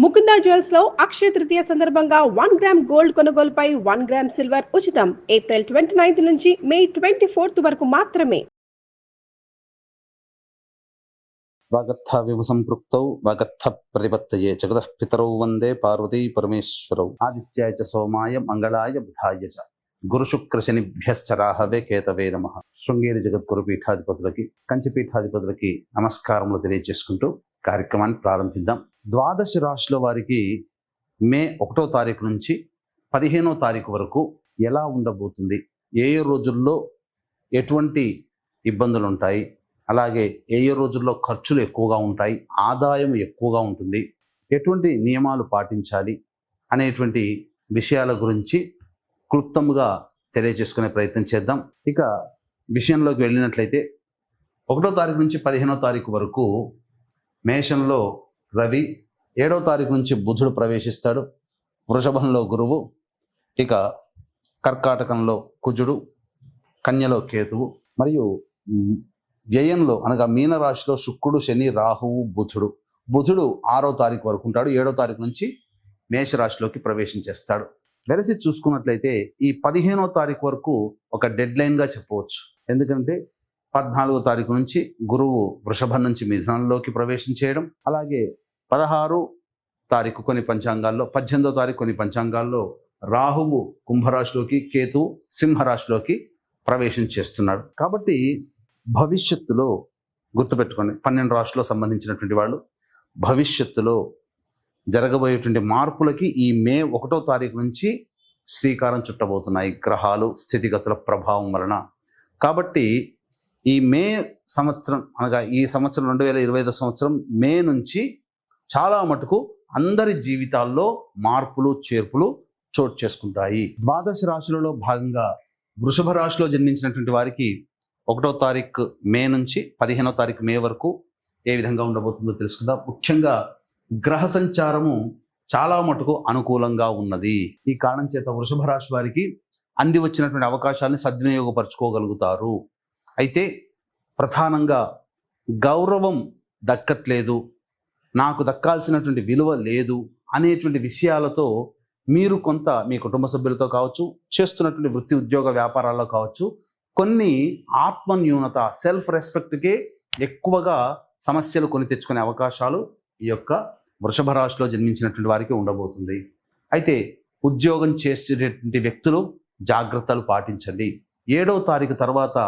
Mukunda jewels లో అక్షయ తృతీయ సందర్భంగా 1 gram gold కొనుగోలుపై 1 గ్రామ్ సిల్వర్ ఉచితం. ఏప్రిల్ 29 నుంచి మే 24 వరకు మాత్రమే. వాగర్థ విభుసంపృక్తౌ వాగర్థ ప్రతిపత్తయే జగతః పితరౌ వందే పార్వతీ పరమేశ్వరౌ. ఆదిత్యాయ చ సోమాయ మంగళాయ బుధాయ చ గురు శుక్ర శనిభ్యశ్చ రాహవే కేతవే నమః. శృంగేరి జగద్గురు పీఠాధిపతులకి, కంచి పీఠాధిపతులకి నమస్కారములు తెలియజేసుకుంటూ కార్యక్రమాన్ని ప్రారంభిద్దాం. ద్వాదశ రాశుల వారికి మే 1వ తారీఖు నుంచి 15వ తారీఖు వరకు ఎలా ఉండబోతుంది, ఏ రోజుల్లో ఎటువంటి ఇబ్బందులు ఉంటాయి, అలాగే ఏ రోజుల్లో ఖర్చులు ఎక్కువగా ఉంటాయి, ఆదాయం ఎక్కువగా ఉంటుంది, ఎటువంటి నియమాలు పాటించాలి అనేటువంటి విషయాల గురించి క్లుప్తంగా తెలియజేసుకునే ప్రయత్నం చేద్దాం. ఇక విషయంలోకి వెళ్ళినట్లయితే 1వ తారీఖు నుంచి 15వ తారీఖు వరకు మేషంలో రవి, 7వ తారీఖు నుంచి బుధుడు ప్రవేశిస్తాడు, వృషభంలో గురువు, ఇక కర్కాటకంలో కుజుడు, కన్యలో కేతువు, మరియు వ్యయంలో అనగా మీనరాశిలో శుక్రుడు, శని, రాహువు, బుధుడు. బుధుడు 6వ తారీఖు వరకు ఉంటాడు, 7వ తారీఖు నుంచి మేషరాశిలోకి ప్రవేశించేస్తాడు. వెరసి చూసుకున్నట్లయితే ఈ 15వ తారీఖు వరకు ఒక డెడ్ లైన్గా చెప్పవచ్చు. ఎందుకంటే 14వ తారీఖు నుంచి గురువు వృషభం నుంచి మిథునంలోకి ప్రవేశం చేయడం, అలాగే 16వ తారీఖు కొన్ని పంచాంగాల్లో, 18వ తారీఖు కొన్ని పంచాంగాల్లో రాహువు కుంభరాశిలోకి, కేతువు సింహరాశిలోకి ప్రవేశం చేస్తున్నాడు. కాబట్టి భవిష్యత్తులో గుర్తుపెట్టుకోండి, 12 రాశుల్లో సంబంధించినటువంటి వాళ్ళు భవిష్యత్తులో జరగబోయేటువంటి మార్పులకి ఈ మే 1వ తారీఖు నుంచి శ్రీకారం చుట్టబోతున్నాయి గ్రహాలు స్థితిగతుల ప్రభావం వలన. కాబట్టి ఈ మే సంవత్సరం అనగా ఈ సంవత్సరం 2025 సంవత్సరం మే నుంచి చాలా మటుకు అందరి జీవితాల్లో మార్పులు చేర్పులు చోటు చేసుకుంటాయి. ద్వాదశ రాశులలో భాగంగా వృషభ రాశిలో జన్మించినటువంటి వారికి 1వ తారీఖు మే నుంచి 15వ తారీఖు మే వరకు ఏ విధంగా ఉండబోతుందో తెలుసుకుందాం. ముఖ్యంగా గ్రహ సంచారము చాలా మటుకు అనుకూలంగా ఉన్నది. ఈ కారణం చేత వృషభ రాశి వారికి అంది వచ్చినటువంటి అవకాశాలని సద్వినియోగపరచుకోగలుగుతారు. అయితే ప్రధానంగా గౌరవం దక్కట్లేదు, నాకు దక్కాల్సినటువంటి విలువ లేదు అనేటువంటి విషయాలతో మీరు కొంత మీ కుటుంబ సభ్యులతో కావచ్చు, చేస్తున్నటువంటి వృత్తి ఉద్యోగ వ్యాపారాల్లో కావచ్చు, కొన్ని ఆత్మన్యూనత సెల్ఫ్ రెస్పెక్ట్కే ఎక్కువగా సమస్యలు కొని తెచ్చుకునే అవకాశాలు ఈ యొక్క వృషభ రాశిలో జన్మించినటువంటి వారికి ఉండబోతుంది. అయితే ఉద్యోగం చేసేటటువంటి వ్యక్తులు జాగ్రత్తలు పాటించండి. 7వ తారీఖు తర్వాత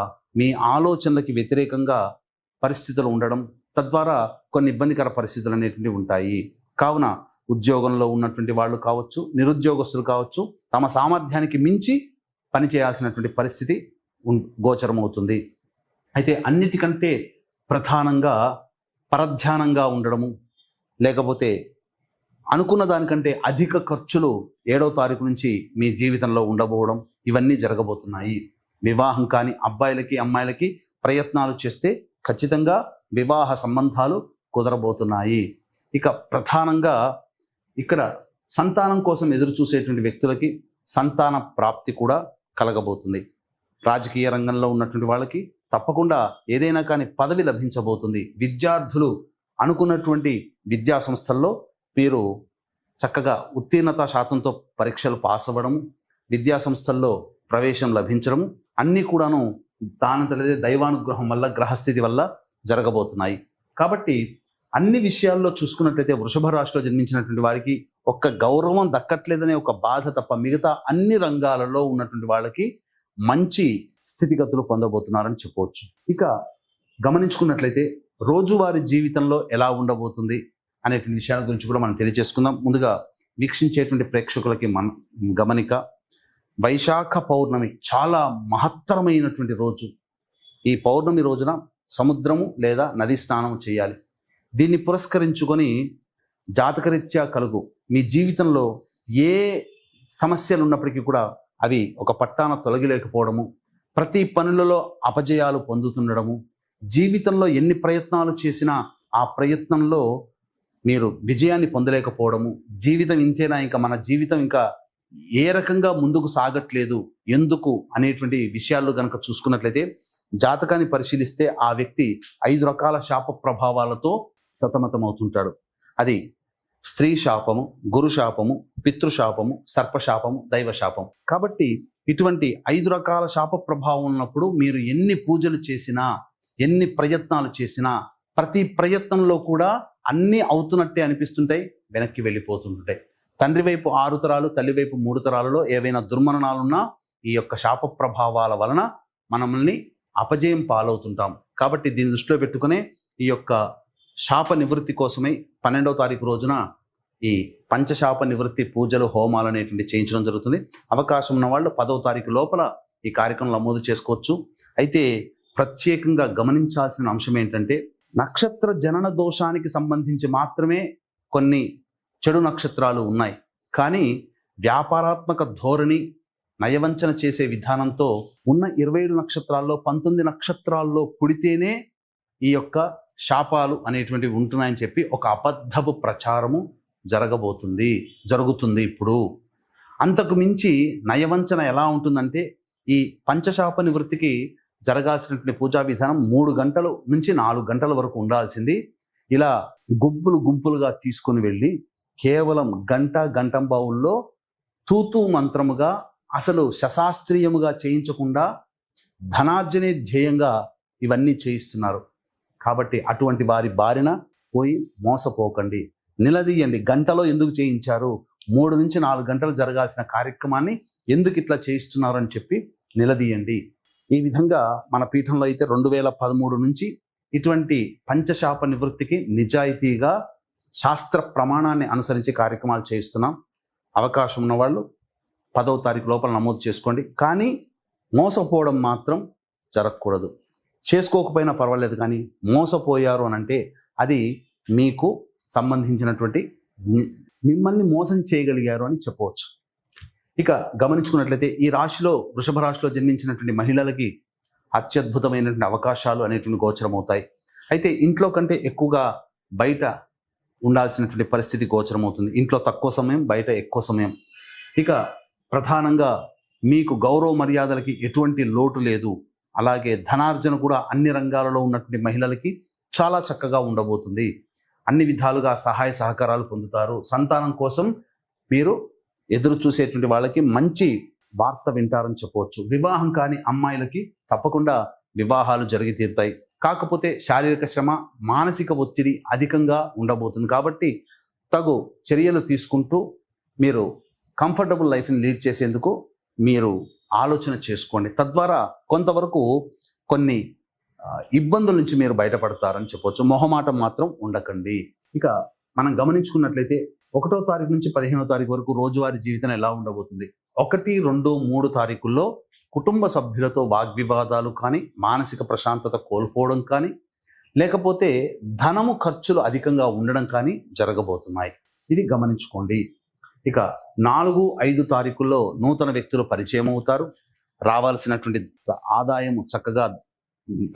మీ ఆలోచనలకి వ్యతిరేకంగా పరిస్థితులు ఉండడం, తద్వారా కొన్ని ఇబ్బందికర పరిస్థితులు అనేటువంటివి ఉంటాయి. కావున ఉద్యోగంలో ఉన్నటువంటి వాళ్ళు కావచ్చు, నిరుద్యోగస్తులు కావచ్చు, తమ సామర్థ్యానికి మించి పనిచేయాల్సినటువంటి పరిస్థితి గోచరమవుతుంది. అయితే అన్నిటికంటే ప్రధానంగా పరధ్యానంగా ఉండడము, లేకపోతే అనుకున్న దానికంటే అధిక ఖర్చులు 7వ తారీఖు నుంచి మీ జీవితంలో ఉండబోవడం, ఇవన్నీ జరగబోతున్నాయి. వివాహం కాని అబ్బాయిలకి అమ్మాయిలకి ప్రయత్నాలు చేస్తే ఖచ్చితంగా వివాహ సంబంధాలు కుదరబోతున్నాయి. ఇక ప్రధానంగా ఇక్కడ సంతానం కోసం ఎదురు చూసేటువంటి వ్యక్తులకి సంతాన ప్రాప్తి కూడా కలగబోతుంది. రాజకీయ రంగంలో ఉన్నటువంటి వాళ్ళకి తప్పకుండా ఏదైనా కానీ పదవి లభించబోతుంది. విద్యార్థులు అనుకున్నటువంటి విద్యా సంస్థల్లో మీరు చక్కగా ఉత్తీర్ణత శాతంతో పరీక్షలు పాస్ అవ్వడము, విద్యా సంస్థల్లో ప్రవేశం లభించడము అన్నీ కూడాను దానంతటిదే దైవానుగ్రహం వల్ల, గ్రహస్థితి వల్ల జరగబోతున్నాయి. కాబట్టి అన్ని విషయాల్లో చూసుకున్నట్లయితే వృషభ రాశిలో జన్మించినటువంటి వారికి ఒక్క గౌరవం దక్కట్లేదనే ఒక బాధ తప్ప మిగతా అన్ని రంగాలలో ఉన్నటువంటి వాళ్ళకి మంచి స్థితిగతులు పొందబోతున్నారని చెప్పవచ్చు. ఇక గమనించుకున్నట్లయితే రోజువారీ జీవితంలో ఎలా ఉండబోతుంది అనేటువంటి విషయాల గురించి కూడా మనం తెలియజేసుకుందాం. ముందుగా వీక్షించేటువంటి ప్రేక్షకులకి మన గమనిక, వైశాఖ పౌర్ణమి చాలా మహత్తరమైనటువంటి రోజు. ఈ పౌర్ణమి రోజున సముద్రము లేదా నది స్నానం చేయాలి. దీన్ని పురస్కరించుకొని జాతకరీత్యా కలుగు మీ జీవితంలో ఏ సమస్యలు ఉన్నప్పటికీ కూడా అవి ఒక పట్టాన తొలగిలేకపోవడము, ప్రతి పనులలో అపజయాలు పొందుతుండడము, జీవితంలో ఎన్ని ప్రయత్నాలు చేసినా ఆ ప్రయత్నంలో మీరు విజయాన్ని పొందలేకపోవడము, జీవితం ఇంతేనా, ఇంకా మన జీవితం ఇంకా ఏ రకంగా ముందుకు సాగట్లేదు ఎందుకు అనేటువంటి విషయాల్లో కనుక చూసుకున్నట్లయితే జాతకాన్ని పరిశీలిస్తే ఆ వ్యక్తి 5 రకాల శాప ప్రభావాలతో సతమతం అవుతుంటాడు. అది స్త్రీ శాపము, గురు శాపము, పితృశాపము, సర్పశాపము, దైవశాపం. కాబట్టి ఇటువంటి 5 రకాల శాప ప్రభావం ఉన్నప్పుడు మీరు ఎన్ని పూజలు చేసినా, ఎన్ని ప్రయత్నాలు చేసినా, ప్రతి ప్రయత్నంలో కూడా అన్నీ అవుతున్నట్టే అనిపిస్తుంటాయి, వెనక్కి వెళ్ళిపోతుంటాయి. తండ్రి వైపు 6 తరాలు, తల్లి వైపు 3 తరాలలో ఏవైనా దుర్మరణాలున్నా ఈ యొక్క శాప ప్రభావాల వలన మనల్ని అపజయం పాలవుతుంటాం. కాబట్టి దీన్ని దృష్టిలో పెట్టుకునే ఈ యొక్క శాప నివృత్తి కోసమై 12వ తారీఖు రోజున ఈ పంచశాప నివృత్తి పూజలు, హోమాలు అనేటువంటి చేయించడం జరుగుతుంది. అవకాశం ఉన్న వాళ్ళు 10వ తారీఖు లోపల ఈ కార్యక్రమం నమోదు చేసుకోవచ్చు. అయితే ప్రత్యేకంగా గమనించాల్సిన అంశం ఏంటంటే, నక్షత్ర జనన దోషానికి సంబంధించి మాత్రమే కొన్ని చెడు నక్షత్రాలు ఉన్నాయి. కానీ వ్యాపారాత్మక ధోరణి, నయవంచన చేసే విధానంతో ఉన్న 27 నక్షత్రాల్లో 19 నక్షత్రాల్లో పుడితేనే ఈ యొక్క శాపాలు అనేటువంటివి ఉంటున్నాయని చెప్పి ఒక అబద్ధపు ప్రచారము జరుగుతుంది ఇప్పుడు. అంతకు మించి నయవంచన ఎలా ఉంటుందంటే, ఈ పంచశాప నివృత్తికి జరగాల్సినటువంటి పూజా విధానం 3 గంటల నుంచి 4 గంటల వరకు ఉండాల్సింది ఇలా గుంపులుగా తీసుకుని వెళ్ళి కేవలం గంటంబావుల్లో తూతూ మంత్రముగా, అసలు శశాస్త్రీయముగా చేయించకుండా ధనార్జనే ధ్యేయంగా ఇవన్నీ చేయిస్తున్నారు. కాబట్టి అటువంటి వారి బారిన పోయి మోసపోకండి, నిలదీయండి. గంటలో ఎందుకు చేయించారు, 3 నుంచి 4 గంటలు జరగాల్సిన కార్యక్రమాన్ని ఎందుకు ఇట్లా చేయిస్తున్నారు అని చెప్పి నిలదీయండి. ఈ విధంగా మన పీఠంలో అయితే 2013 నుంచి ఇటువంటి పంచశాప నివృత్తికి నిజాయితీగా శాస్త్ర ప్రమాణాన్ని అనుసరించి కార్యక్రమాలు చేయిస్తున్నాం. అవకాశం ఉన్నవాళ్ళు 10వ తారీఖు లోపల నమోదు చేసుకోండి. కానీ మోసపోవడం మాత్రం జరగకూడదు. చేసుకోకపోయినా పర్వాలేదు, కానీ మోసపోయారు అని అంటే అది మీకు సంబంధించినటువంటి, మిమ్మల్ని మోసం చేయగలిగారు అని చెప్పవచ్చు. ఇక గమనించుకున్నట్లయితే ఈ రాశిలో, వృషభ రాశిలో జన్మించినటువంటి మహిళలకి అత్యద్భుతమైనటువంటి అవకాశాలు అనేటువంటి గోచరమవుతాయి. అయితే ఇంట్లో కంటే ఎక్కువగా బయట ఉండాల్సినటువంటి పరిస్థితి గోచరమవుతుంది. ఇంట్లో తక్కువ సమయం, బయట ఎక్కువ సమయం. ఇక ప్రధానంగా మీకు గౌరవ మర్యాదలకి ఎటువంటి లోటు లేదు. అలాగే ధనార్జన కూడా అన్ని రంగాలలో ఉన్నటువంటి మహిళలకి చాలా చక్కగా ఉండబోతుంది. అన్ని విధాలుగా సహాయ సహకారాలు పొందుతారు. సంతానం కోసం మీరు ఎదురు చూసేటువంటి వాళ్ళకి మంచి వార్త వింటారని చెప్పవచ్చు. వివాహం కాని అమ్మాయిలకి తప్పకుండా వివాహాలు జరిగి తీరుతాయి. కాకపోతే శారీరక శ్రమ, మానసిక ఒత్తిడి అధికంగా ఉండబోతుంది. కాబట్టి తగు చర్యలు తీసుకుంటూ మీరు కంఫర్టబుల్ లైఫ్ని లీడ్ చేసేందుకు మీరు ఆలోచన చేసుకోండి. తద్వారా కొంతవరకు కొన్ని ఇబ్బందుల నుంచి మీరు బయటపడతారని చెప్పవచ్చు. మొహమాటం మాత్రం ఉండకండి. ఇక మనం గమనించుకున్నట్లయితే 1వ తారీఖు నుంచి 15వ తారీఖు వరకు రోజువారీ జీవితం ఎలా ఉండబోతుంది. 1, 2, 3 తారీఖుల్లో కుటుంబ సభ్యులతో వాగ్వివాదాలు కానీ, మానసిక ప్రశాంతత కోల్పోవడం కానీ, లేకపోతే ధనము ఖర్చులు అధికంగా ఉండడం కానీ జరగబోతున్నాయి. ఇది గమనించుకోండి. ఇక 4, 5 తారీఖుల్లో నూతన వ్యక్తులు పరిచయం అవుతారు. రావాల్సినటువంటి ఆదాయం చక్కగా,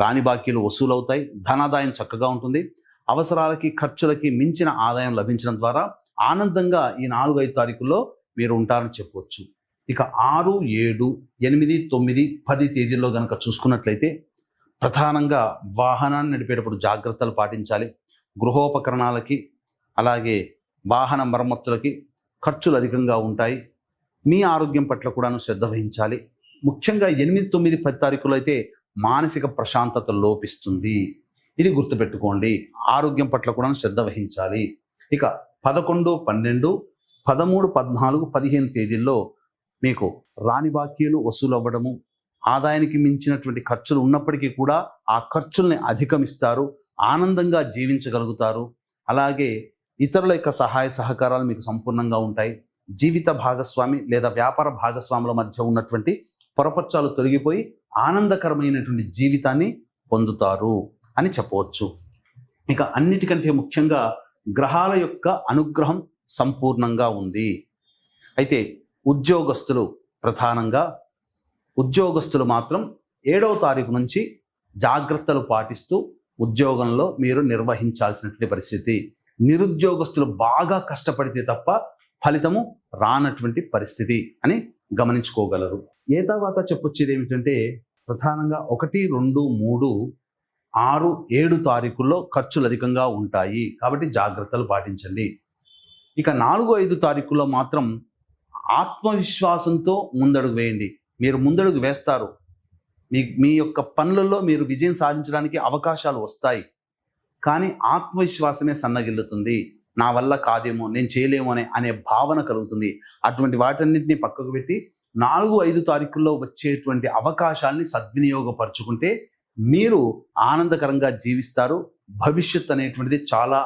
రాని బాకీలు వసూలవుతాయి. ధనాదాయం చక్కగా ఉంటుంది. అవసరాలకి, ఖర్చులకి మించిన ఆదాయం లభించడం ద్వారా ఆనందంగా ఈ 4, 5 తారీఖుల్లో మీరు ఉంటారని చెప్పవచ్చు. ఇక 6, 7, 8, 9, 10 తేదీల్లో కనుక చూసుకున్నట్లయితే ప్రధానంగా వాహనాన్ని నడిపేటప్పుడు జాగ్రత్తలు పాటించాలి. గృహోపకరణాలకి, అలాగే వాహన మరమ్మతులకి ఖర్చులు అధికంగా ఉంటాయి. మీ ఆరోగ్యం పట్ల కూడాను శ్రద్ధ వహించాలి. ముఖ్యంగా 8, 9, 10 తారీఖులో అయితే మానసిక ప్రశాంతత లోపిస్తుంది. ఇది గుర్తుపెట్టుకోండి. ఆరోగ్యం పట్ల కూడా శ్రద్ధ వహించాలి. ఇక 11, 12, 13, 14, 15 తేదీల్లో మీకు రాని బాకీలు వసూలు అవ్వడము, ఆదాయానికి మించినటువంటి ఖర్చులు ఉన్నప్పటికీ కూడా ఆ ఖర్చుల్ని అధిగమిస్తారు. ఆనందంగా జీవించగలుగుతారు. అలాగే ఇతరుల యొక్క సహాయ సహకారాలు మీకు సంపూర్ణంగా ఉంటాయి. జీవిత భాగస్వామి లేదా వ్యాపార భాగస్వాముల మధ్య ఉన్నటువంటి పొరపచ్చాలు తొలగిపోయి ఆనందకరమైనటువంటి జీవితాన్ని పొందుతారు అని చెప్పవచ్చు. ఇక అన్నిటికంటే ముఖ్యంగా గ్రహాల యొక్క అనుగ్రహం సంపూర్ణంగా ఉంది. అయితే ఉద్యోగస్తులు, ప్రధానంగా ఉద్యోగస్తులు మాత్రం 7వ తారీఖు నుంచి జాగ్రత్తలు పాటిస్తూ ఉద్యోగంలో మీరు నిర్వహించాల్సినటువంటి పరిస్థితి. నిరుద్యోగస్తులు బాగా కష్టపడితే తప్ప ఫలితము రానటువంటి పరిస్థితి అని గమనించుకోగలరు. ఏ తర్వాత చెప్పొచ్చేది ఏమిటంటే, ప్రధానంగా 1, 2, 3, 6, 7 తారీఖుల్లో ఖర్చులు అధికంగా ఉంటాయి. కాబట్టి జాగ్రత్తలు పాటించండి. ఇక 4-5 తారీఖుల్లో మాత్రం ఆత్మవిశ్వాసంతో ముందడుగు వేయండి. మీరు ముందడుగు వేస్తారు. మీ యొక్క పనులలో మీరు విజయం సాధించడానికి అవకాశాలు వస్తాయి. కానీ ఆత్మవిశ్వాసమే సన్నగిల్లుతుంది. నా వల్ల కాదేమో, నేను చేయలేమో అనే భావన కలుగుతుంది. అటువంటి వాటన్నిటిని పక్కకు పెట్టి 4-5 తారీఖుల్లో వచ్చేటువంటి అవకాశాలని సద్వినియోగపరుచుకుంటే మీరు ఆనందకరంగా జీవిస్తారు. భవిష్యత్ అనేటువంటిది చాలా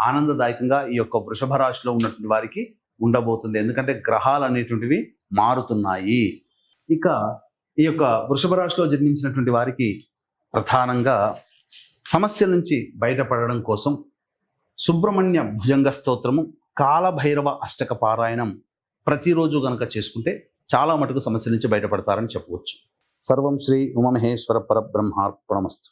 ఆనందదాయకంగా ఈ యొక్క వృషభ రాశిలో ఉన్నటువంటి వారికి ఉండబోతుంది. ఎందుకంటే గ్రహాలు అనేటువంటివి మారుతున్నాయి. ఇక ఈ యొక్క వృషభ రాశిలో జన్మించినటువంటి వారికి ప్రధానంగా సమస్యల నుంచి బయటపడడం కోసం సుబ్రహ్మణ్య భుజంగ స్తోత్రము, కాలభైరవ అష్టక పారాయణం ప్రతిరోజు గనక చేసుకుంటే చాలా మటుకు సమస్యల నుంచి బయటపడతారని చెప్పవచ్చు. సర్వం శ్రీ ఉమామహేశ్వర పరబ్రహ్మార్పణమస్తు.